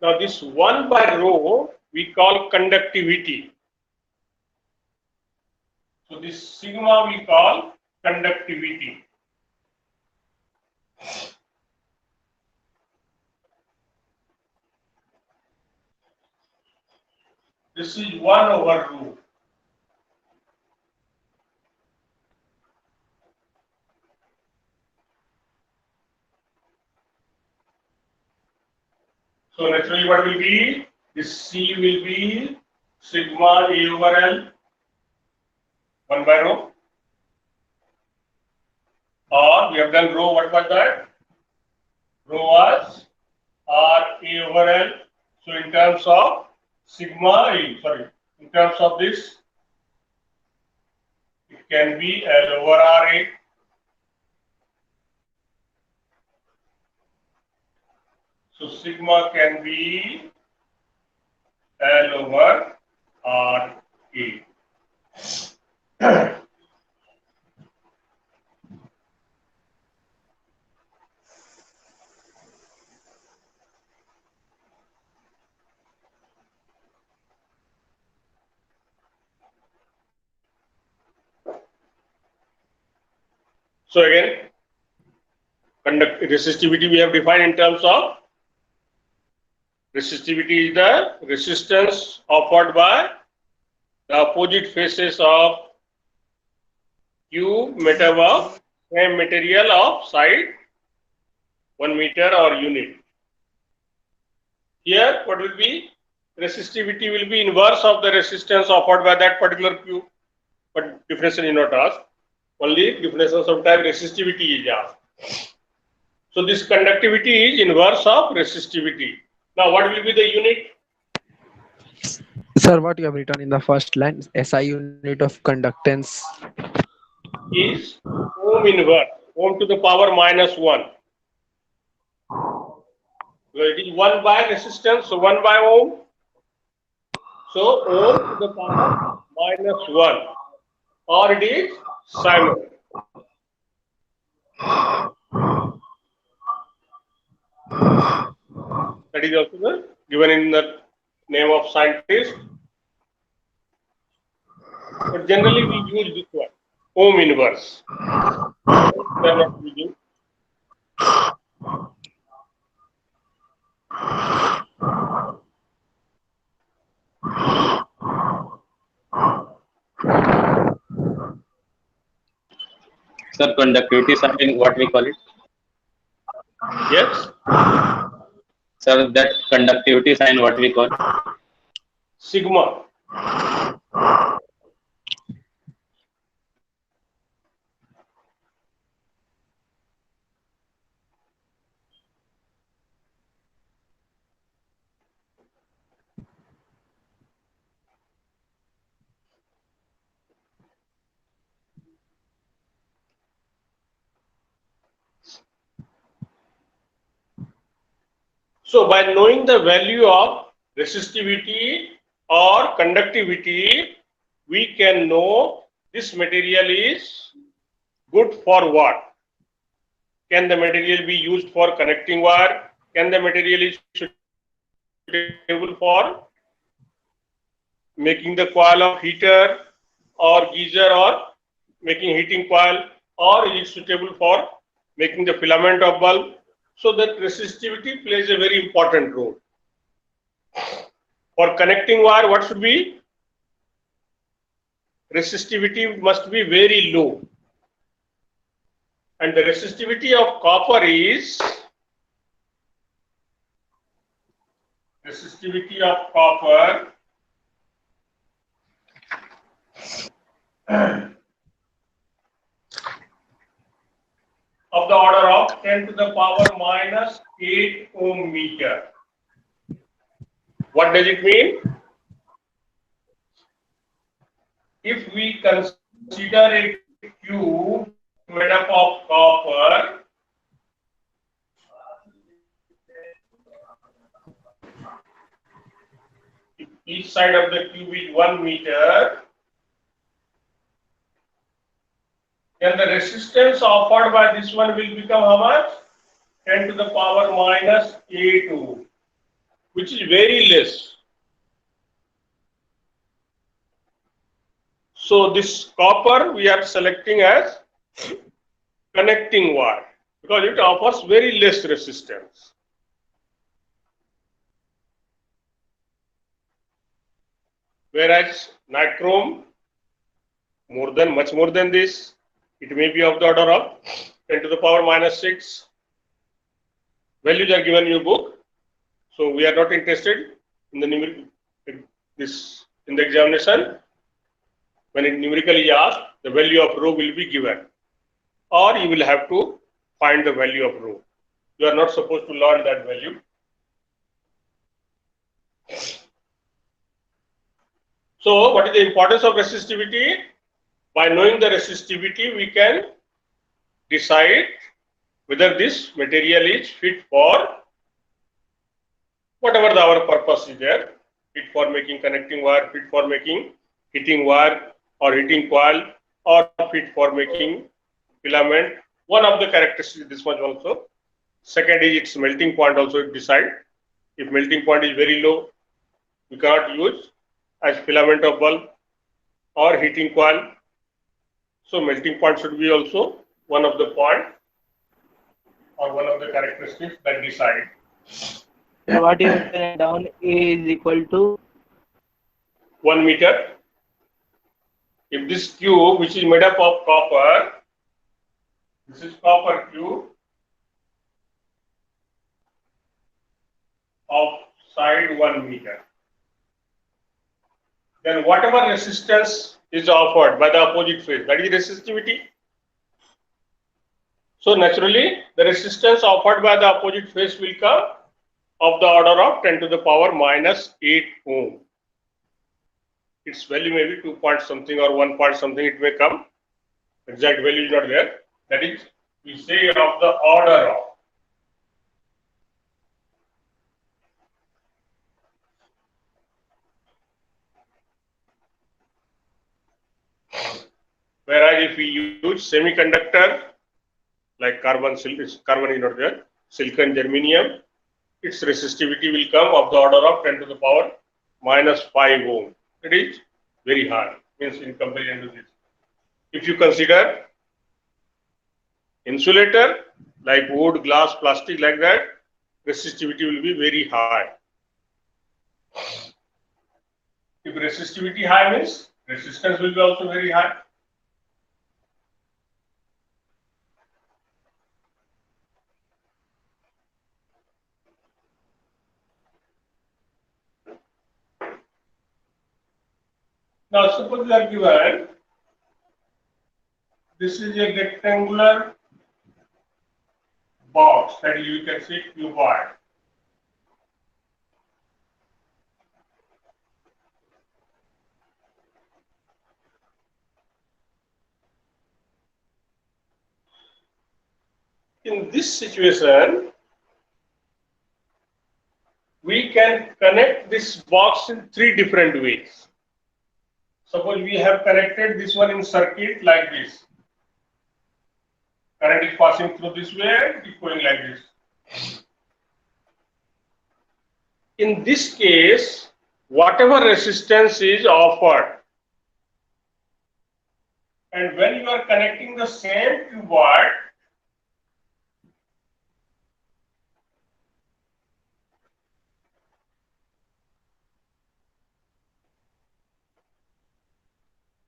Now this 1 by rho we call conductivity. So this sigma we call conductivity. This is 1 over rho. So naturally what will be? This C will be sigma A over L 1 by rho. Or we have done rho, what was that? Rho was R A over L. So in terms of sigma A, in terms of this, it can be L over RA. So sigma can be L over RA. So again, resistivity we have defined in terms of resistivity is the resistance offered by the opposite faces of Q meter of same material of side 1 meter or unit. Here what will be? Resistivity will be inverse of the resistance offered by that particular Q. But definition is not asked. Only definition sometimes resistivity is asked. So this conductivity is inverse of resistivity. Now what will be the unit? Sir, what you have written in the first line, SI unit of conductance. Is ohm inverse, ohm to the power minus 1. So it is 1 by resistance, so 1 by ohm. So ohm to the power minus 1. Or it is Simon. That is also given in the name of scientist. But generally we use this one, ohm inverse. We are not using. Sir, conductivity sign, what we call it? Yes? Sir, that conductivity sign, what we call? Sigma. So by knowing the value of resistivity or conductivity, we can know this material is good for what? Can the material be used for connecting wire? Can the material is suitable for making the coil of heater or geyser or making heating coil, or is it suitable for making the filament of bulb? So that resistivity plays a very important role. For connecting wire, what should be? Resistivity must be very low. And the resistivity of copper is of the order of 10 to the power minus 8 ohm meter. What does it mean? If we consider a cube made up of copper, if each side of the cube is 1 meter, then the resistance offered by this one will become how much? 10 to the power minus 8 ohm. which is very less. So this copper we are selecting as connecting wire because it offers very less resistance. Whereas nichrome much more than this, it may be of the order of 10 to the power minus 6. Values are given in your book, so we are not interested in the numerical in the examination. When it numerically asked, the value of rho will be given, or you will have to find the value of rho. You are not supposed to learn that value. So, what is the importance of resistivity? By knowing the resistivity, we can decide whether this material is fit for whatever our purpose is there, fit for making connecting wire, fit for making heating wire or heating coil, or fit for making filament. One of the characteristics this one also. Second is its melting point also decide. If melting point is very low, we cannot use as filament of bulb or heating coil. So melting point should be also one of the point or one of the characteristics that decide. What you write down A is equal to 1 meter. If this cube, which is made up of copper, this is copper cube of side 1 meter, then whatever resistance is offered by the opposite phase, that is resistivity. So naturally, the resistance offered by the opposite phase will come of the order of 10 to the power minus 8 ohm. Its value may be 2 point something or 1 point something, it may come. Exact value is not there. That is, we say of the order of. Whereas if we use semiconductor like carbon is not there, silicon, germanium, its resistivity will come of the order of 10 to the power minus 5 ohm. It is very high, means in comparison to this. If you consider insulator like wood, glass, plastic like that, resistivity will be very high. If resistivity high means resistance will be also very high. Now suppose you are given, this is a rectangular box that you can see cuboid. In this situation, we can connect this box in 3 different ways. Suppose we have connected this one in circuit like this. Current is passing through this way and it is going like this. In this case, whatever resistance is offered, and when you are connecting the same cuboid,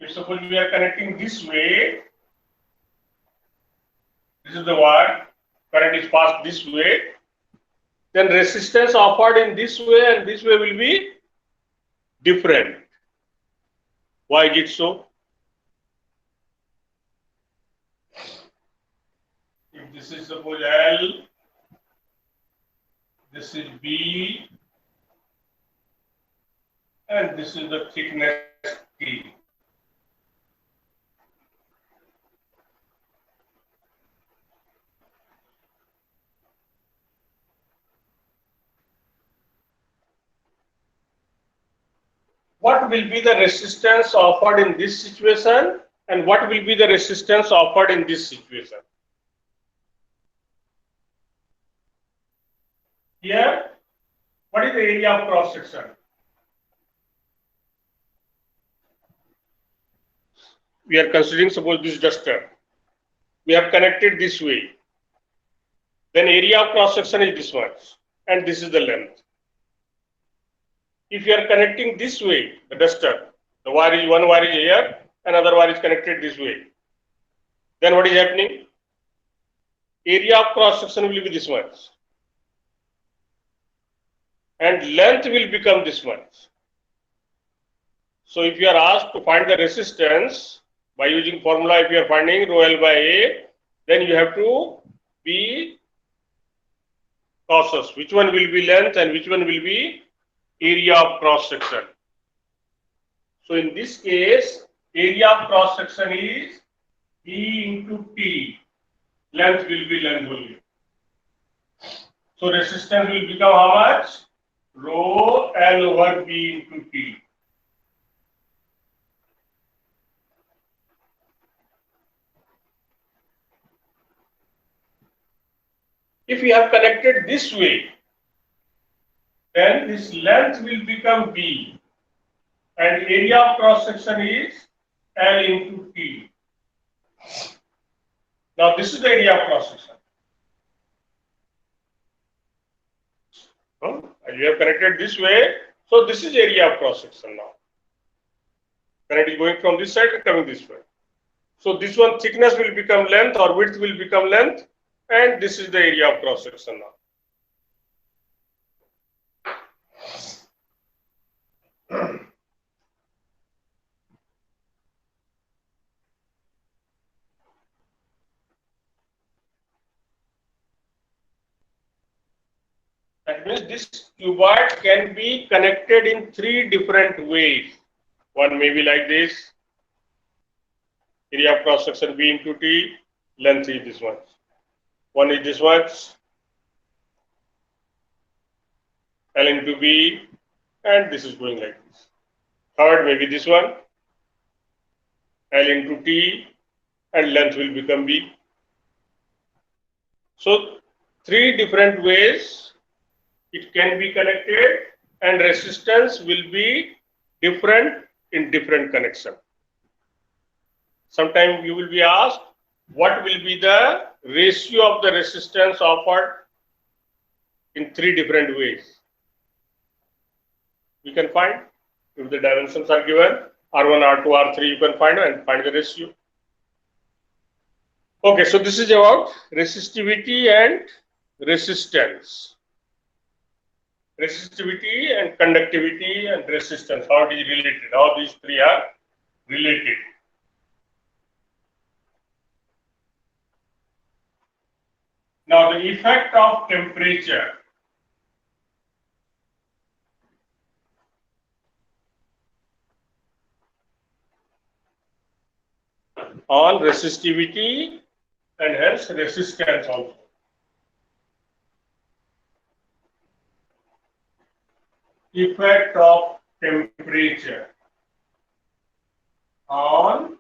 if suppose we are connecting this way, this is the wire, current is passed this way, then resistance offered in this way and this way will be different. Why is it so? If this is suppose L, this is B, and this is the thickness T. What will be the resistance offered in this situation and what will be the resistance offered in this situation? Here, What is the area of cross section? We are considering, suppose this duster. We have connected this way. Then area of cross section is this much, and this is the length. If you are connecting this way, the duster, the wire is one wire is here, another wire is connected this way. Then what is happening? Area of cross section will be this much, and length will become this much. So if you are asked to find the resistance by using formula, if you are finding rho L by A, then you have to be cautious. Which one will be length and which one will be area of cross section? So in this case, area of cross section is E into T. Length will be length only. So resistance will become how much? Rho L over B into T. If you have connected this way, then this length will become B and area of cross section is L into T. Now this is the area of cross section. And you have connected this way, so this is area of cross section now. Current is going from this side and coming this way. So this one thickness will become length or width will become length, and this is the area of cross section now. That means this cuboid can be connected in three different ways. One may be like this, area of cross section B into T, length is this much. One is this much, L into B, and this is going like this. Third may be this one, L into T, and length will become B. So three different ways it can be connected, and resistance will be different in different connection. Sometimes you will be asked, what will be the ratio of the resistance offered in three different ways? We can find, if the dimensions are given, R1, R2, R3, you can find and find the ratio. Okay, so this is about resistivity and resistance. Resistivity and conductivity and resistance, how it is related, how these three are related. Now the effect of temperature. On resistivity and hence resistance also. Effect of temperature on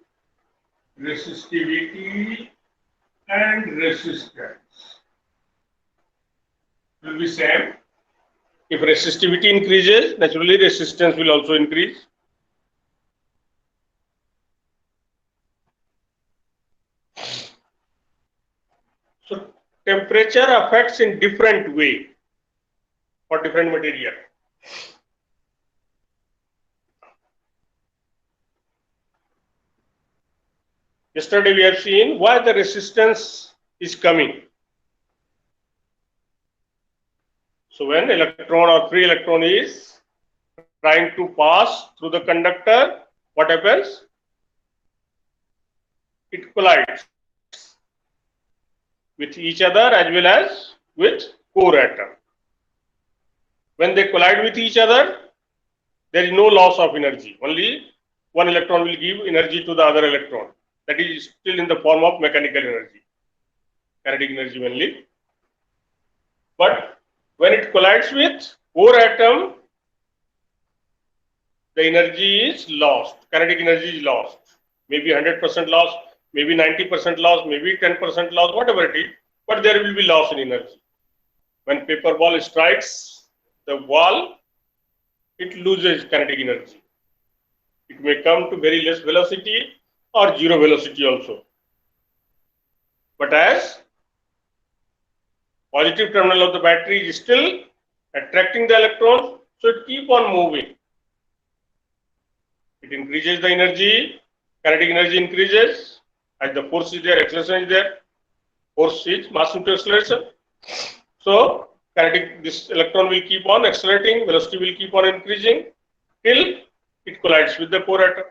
resistivity and resistance will be same. If resistivity increases, naturally resistance will also increase. So temperature affects in different way for different material. Yesterday we have seen why the resistance is coming. So when electron or free electron is trying to pass through the conductor, what happens? It collides with each other as well as with core atom. When they collide with each other, there is no loss of energy. Only one electron will give energy to the other electron. That is still in the form of mechanical energy, kinetic energy mainly. But when it collides with core atom, the energy is lost, kinetic energy is lost. Maybe 100% loss, maybe 90% loss, maybe 10% loss, whatever it is, but there will be loss in energy. When paper ball strikes the wall, it loses kinetic energy. It may come to very less velocity or zero velocity also. But as positive terminal of the battery is still attracting the electrons, so it keep on moving. It increases the energy, kinetic energy increases as the force is there, acceleration is there. Force is mass into acceleration. So this electron will keep on accelerating, velocity will keep on increasing till it collides with the core atom.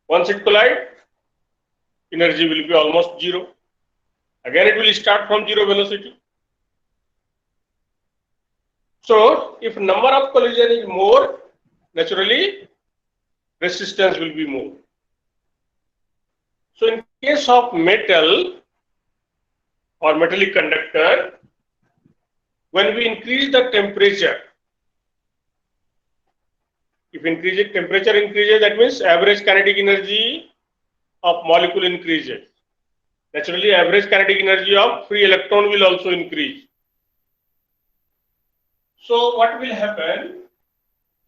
Once it collides, energy will be almost zero. Again, it will start from zero velocity. So, if number of collision is more, naturally resistance will be more. So, in case of metal or metallic conductor, when we increase the temperature, if temperature increases, that means average kinetic energy of molecule increases. Naturally, average kinetic energy of free electron will also increase. So, what will happen?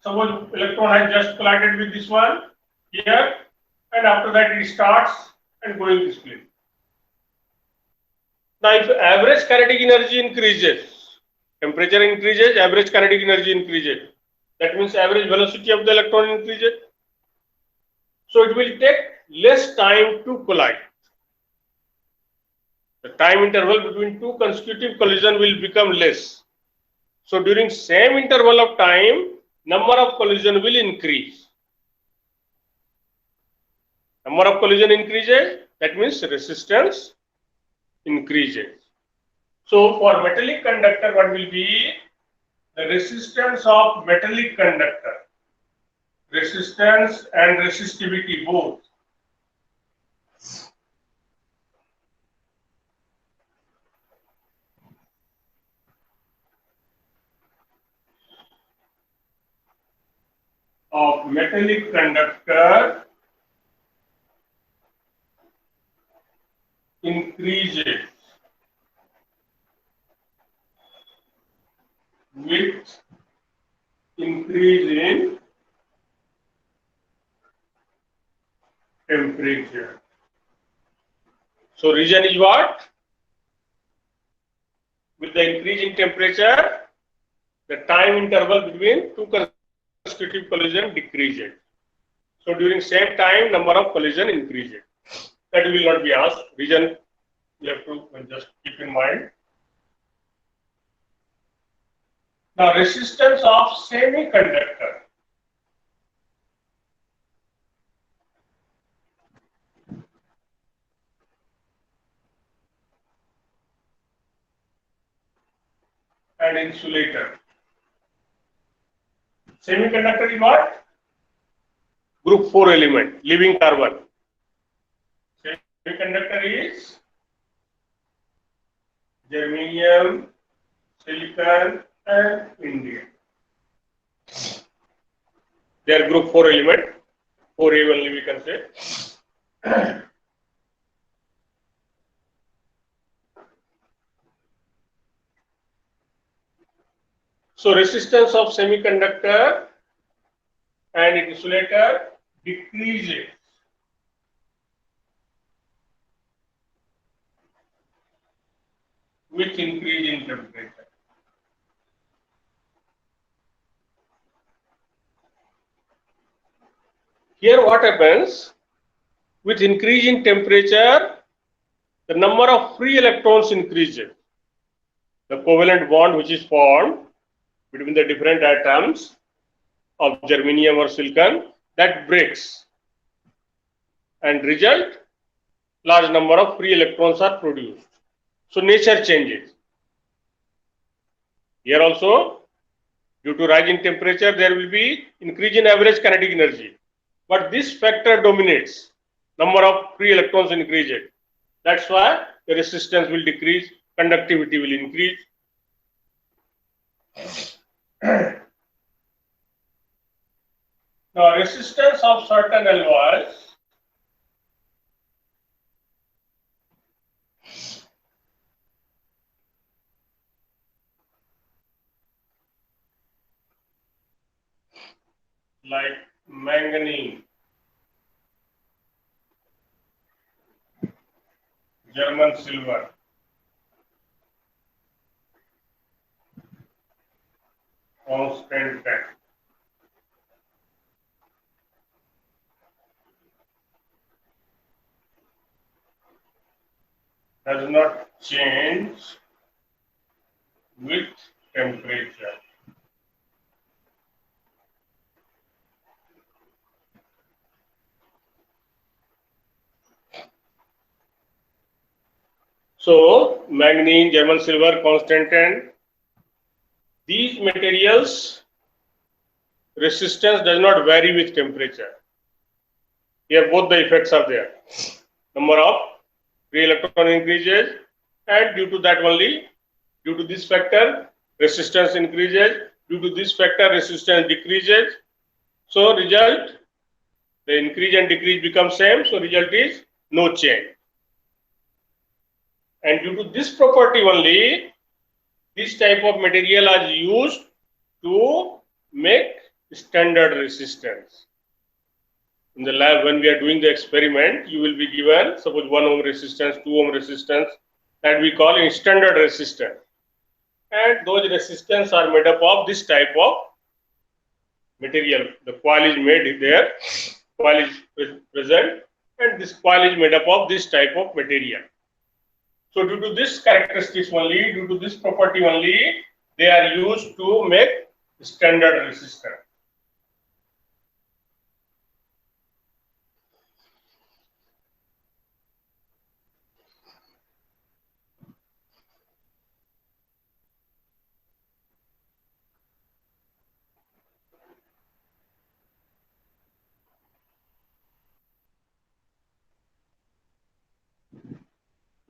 Suppose electron has just collided with this one here, and after that it starts and going this way. Now, if average kinetic energy increases, temperature increases, average kinetic energy increases. That means average velocity of the electron increases. So, it will take less time to collide. The time interval between two consecutive collisions will become less. So, during same interval of time, number of collision will increase. Number of collision increases, that means resistance increases. So, for metallic conductor, what will be the resistance of metallic conductor? Resistance and resistivity both. Of metallic conductor increases with increase in temperature. So, reason is what? With the increase in temperature, the time interval between two consecutive collision decreases. So, during same time, number of collision increases. That will not be asked. Reason you have to just keep in mind. Now, resistance of semiconductor. And insulator. Semiconductor is what? Group 4 element, living carbon. Semiconductor is germanium, silicon, and indium. They are group 4 element. 4A only we can say. So, resistance of semiconductor and insulator decreases with increase in temperature. Here what happens? With increase in temperature, the number of free electrons increases. The covalent bond which is formed between the different atoms of germanium or silicon, that breaks, and result large number of free electrons are produced. So, nature changes. Here also, due to rise in temperature, there will be increase in average kinetic energy. But this factor dominates. Number of free electrons increases. That's why the resistance will decrease, conductivity will increase. Now, resistance of certain alloys like manganese, German silver, constant time. Does not change with temperature. So, manganese, German silver, constant and these materials resistance does not vary with temperature. Here both the effects are there. Number of free electron increases, and due to that only, due to this factor, resistance increases. Due to this factor, resistance decreases. So result, the increase and decrease become same. So result is no change. And due to this property only, this type of material is used to make standard resistance. In the lab, when we are doing the experiment, you will be given suppose 1 ohm resistance, 2 ohm resistance, that we call in standard resistance. And those resistance are made up of this type of material. The coil is made there, coil is present, and this coil is made up of this type of material. So due to this characteristics only, due to this property only, they are used to make standard resistance.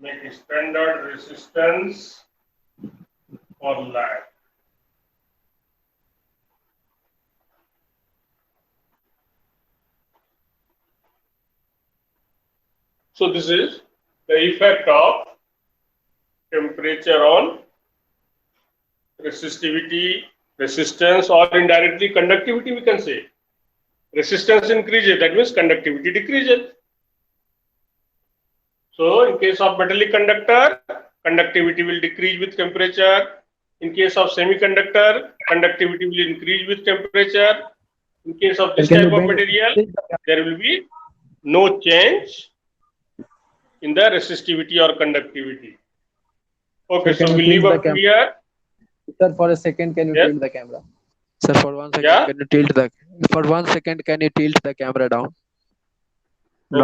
Make a standard resistance or lag. So this is the effect of temperature on resistivity, resistance, or indirectly conductivity we can say. Resistance increases, that means conductivity decreases. So in case of metallic conductor, conductivity will decrease with temperature. In case of semiconductor, conductivity will increase with temperature. In case of this type of material, there will be no change in the resistivity or conductivity. Okay, so we leave up here. Sir, for a second, can you Yes. tilt the camera? Sir, for 1 second, Yeah. can you tilt the camera down? Okay.